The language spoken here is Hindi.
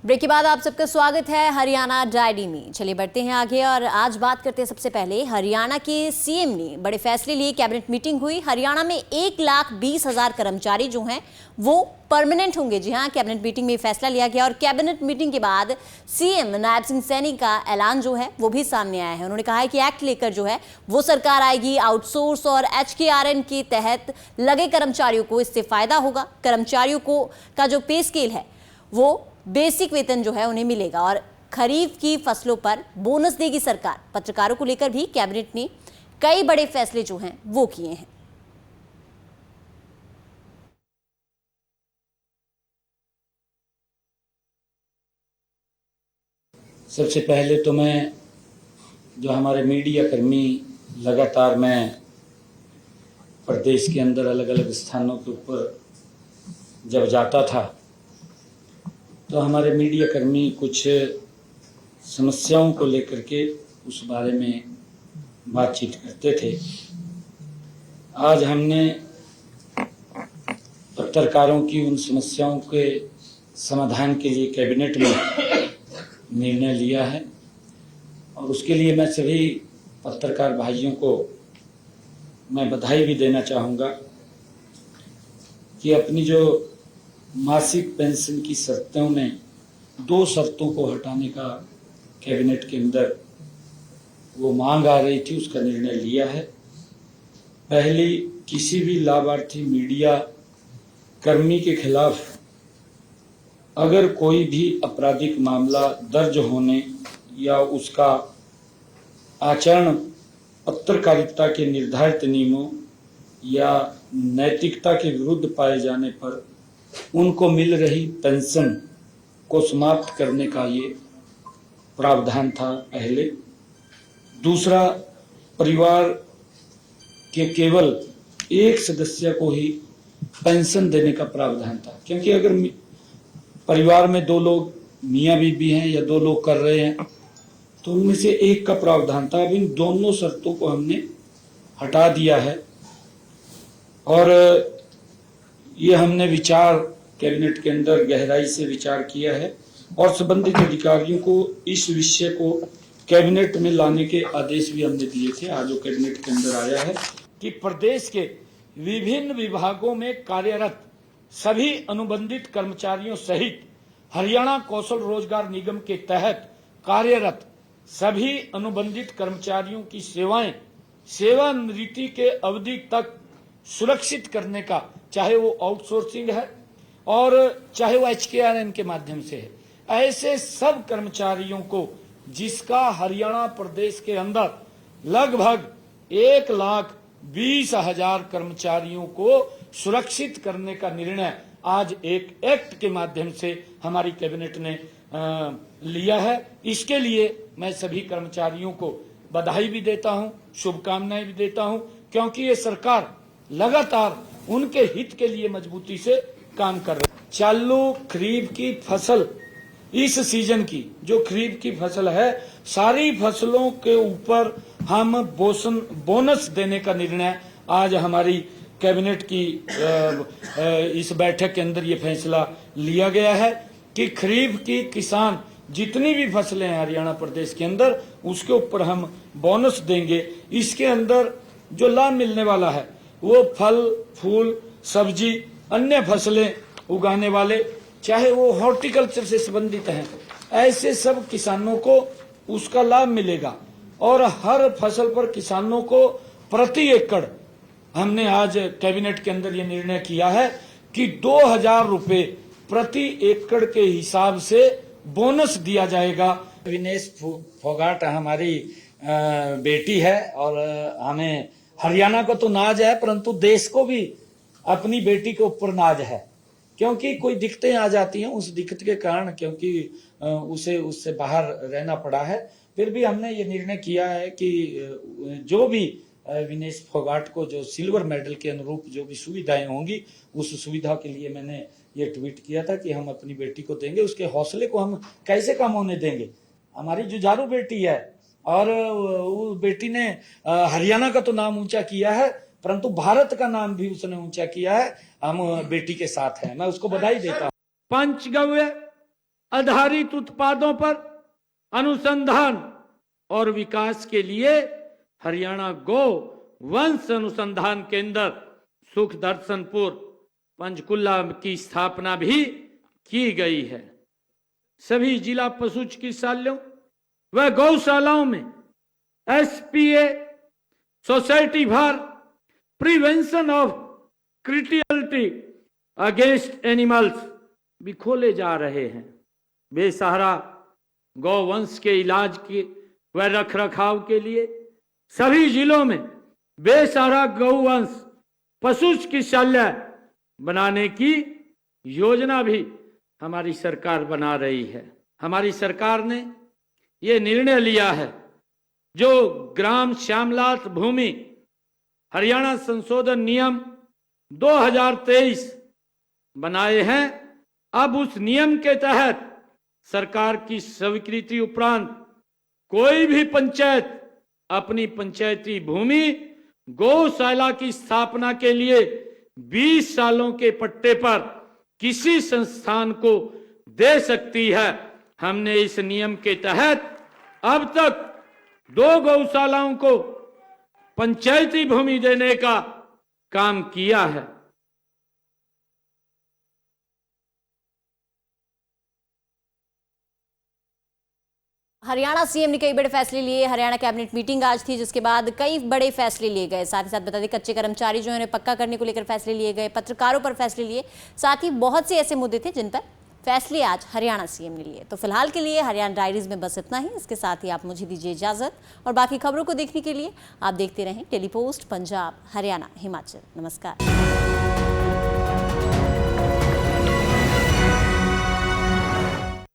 ब्रेक के बाद आप सबका स्वागत है हरियाणा डायरी में। चलिए बढ़ते हैं आगे और आज बात करते हैं सबसे पहले हरियाणा के सीएम ने बड़े फैसले लिए। कैबिनेट मीटिंग हुई। हरियाणा में 1,20,000 कर्मचारी जो हैं वो परमानेंट होंगे। जी हाँ, कैबिनेट मीटिंग में फैसला लिया गया और कैबिनेट मीटिंग के बाद सीएम नायब सिंह सैनी का ऐलान जो है वो भी सामने आया है। उन्होंने कहा है कि एक्ट लेकर जो है वो सरकार आएगी। आउटसोर्स और HKRN के तहत लगे कर्मचारियों को इससे फायदा होगा। कर्मचारियों को का जो पे स्केल है वो बेसिक वेतन जो है उन्हें मिलेगा और खरीफ की फसलों पर बोनस देगी सरकार। पत्रकारों को लेकर भी कैबिनेट ने कई बड़े फैसले जो हैं वो किए हैं। सबसे पहले तो मैं जो हमारे मीडिया कर्मी लगातार मैं प्रदेश के अंदर अलग अलग स्थानों के ऊपर जब जाता था तो हमारे मीडिया कर्मी कुछ समस्याओं को लेकर के उस बारे में बातचीत करते थे। आज हमने पत्रकारों की उन समस्याओं के समाधान के लिए कैबिनेट में निर्णय लिया है और उसके लिए मैं सभी पत्रकार भाइयों को मैं बधाई भी देना चाहूँगा कि अपनी जो मासिक पेंशन की शर्तों में 2 शर्तों को हटाने का कैबिनेट के अंदर वो मांग आ रही थी, उसका निर्णय लिया है। पहली, किसी भी लाभार्थी मीडिया कर्मी के खिलाफ अगर कोई भी आपराधिक मामला दर्ज होने या उसका आचरण पत्रकारिता के निर्धारित नियमों या नैतिकता के विरुद्ध पाए जाने पर उनको मिल रही पेंशन को समाप्त करने का ये प्रावधान था पहले। दूसरा, परिवार के केवल एक सदस्य को ही पेंशन देने का प्रावधान था, क्योंकि अगर परिवार में 2 लोग मियाँ बीबी हैं या 2 लोग कर रहे हैं तो उनमें से एक का प्रावधान था। अब इन दोनों शर्तों को हमने हटा दिया है और ये हमने विचार कैबिनेट के अंदर गहराई से विचार किया है और संबंधित अधिकारियों को इस विषय को कैबिनेट में लाने के आदेश भी हमने दिए थे। आज वो कैबिनेट के अंदर आया है कि प्रदेश के विभिन्न विभागों में कार्यरत सभी अनुबंधित कर्मचारियों सहित हरियाणा कौशल रोजगार निगम के तहत कार्यरत सभी अनुबंधित कर्मचारियों की सेवाएं सेवानिवृत्ति के अवधि तक सुरक्षित करने का, चाहे वो आउटसोर्सिंग है और चाहे वो HKRN के माध्यम से है, ऐसे सब कर्मचारियों को जिसका हरियाणा प्रदेश के अंदर लगभग 1,20,000 कर्मचारियों को सुरक्षित करने का निर्णय आज एक एक्ट के माध्यम से हमारी कैबिनेट ने लिया है। इसके लिए मैं सभी कर्मचारियों को बधाई भी देता हूं, शुभकामनाएं भी देता हूं, क्योंकि ये सरकार लगातार उनके हित के लिए मजबूती से काम कर रही है। चालू खरीफ की फसल, इस सीजन की जो खरीफ की फसल है, सारी फसलों के ऊपर हम बोनस देने का निर्णय आज हमारी कैबिनेट की इस बैठक के अंदर ये फैसला लिया गया है कि खरीफ की किसान जितनी भी फसलें हैं हरियाणा प्रदेश के अंदर उसके ऊपर हम बोनस देंगे। इसके अंदर जो लाभ मिलने वाला है वो फल फूल सब्जी अन्य फसलें उगाने वाले, चाहे वो हॉर्टिकल्चर से संबंधित हैं, ऐसे सब किसानों को उसका लाभ मिलेगा और हर फसल पर किसानों को प्रति एकड़ हमने आज कैबिनेट के अंदर ये निर्णय किया है कि 2,000 रुपए प्रति एकड़ के हिसाब से बोनस दिया जाएगा। विनेश फोगाट हमारी बेटी है और हमें हरियाणा को तो नाज है, परंतु देश को भी अपनी बेटी के ऊपर नाज है, क्योंकि कोई दिक्कतें आ जाती हैं, उस दिक्कत के कारण क्योंकि उसे उससे बाहर रहना पड़ा है, फिर भी हमने ये निर्णय किया है कि जो भी विनेश फोगाट को जो सिल्वर मेडल के अनुरूप जो भी सुविधाएं होंगी उस सुविधा के लिए मैंने ये ट्वीट किया था कि हम अपनी बेटी को देंगे। उसके हौसले को हम कैसे कम होने देंगे? हमारी जुझारू बेटी है और वो बेटी ने हरियाणा का तो नाम ऊंचा किया है, परंतु भारत का नाम भी उसने ऊंचा किया है। हम बेटी के साथ हैं, मैं उसको बधाई देता हूं। पंचगव्य आधारित उत्पादों पर अनुसंधान और विकास के लिए हरियाणा गौ वंश अनुसंधान केंद्र सुख दर्शनपुर पंचकुला की स्थापना भी की गई है। सभी जिला पशु चिकित्सालयों व गौशालाओं में SPA society for prevention of cruelty against animals भी खोले जा रहे हैं। बेसहारा गौवंश के इलाज के व रखरखाव के लिए सभी जिलों में बेसहारा गौवंश पशु चिकित्सालय बनाने की योजना भी हमारी सरकार बना रही है। हमारी सरकार ने ये निर्णय लिया है, जो ग्राम श्यामलात भूमि हरियाणा संशोधन नियम 2023 बनाए हैं। अब उस नियम के तहत सरकार की स्वीकृति उपरांत कोई भी पंचायत अपनी पंचायती भूमि गौशाला की स्थापना के लिए 20 सालों के पट्टे पर किसी संस्थान को दे सकती है। हमने इस नियम के तहत अब तक 2 गौशालाओं को पंचायती भूमि देने का काम किया है। हरियाणा सीएम ने कई बड़े फैसले लिए। हरियाणा कैबिनेट मीटिंग आज थी, जिसके बाद कई बड़े फैसले लिए गए। साथ ही साथ बता दें, कच्चे कर्मचारी जो है उन्हें पक्का करने को लेकर फैसले लिए गए, पत्रकारों पर फैसले लिए, साथ ही बहुत से ऐसे मुद्दे थे जिन पर फैसले आज हरियाणा सीएम ने लिए। तो फिलहाल के लिए हरियाणा डायरीज में बस इतना ही। इसके साथ ही आप मुझे दीजिए इजाजत, और बाकी खबरों को देखने के लिए आप देखते रहें टेलीपोस्ट पंजाब, हरियाणा, हिमाचल। नमस्कार।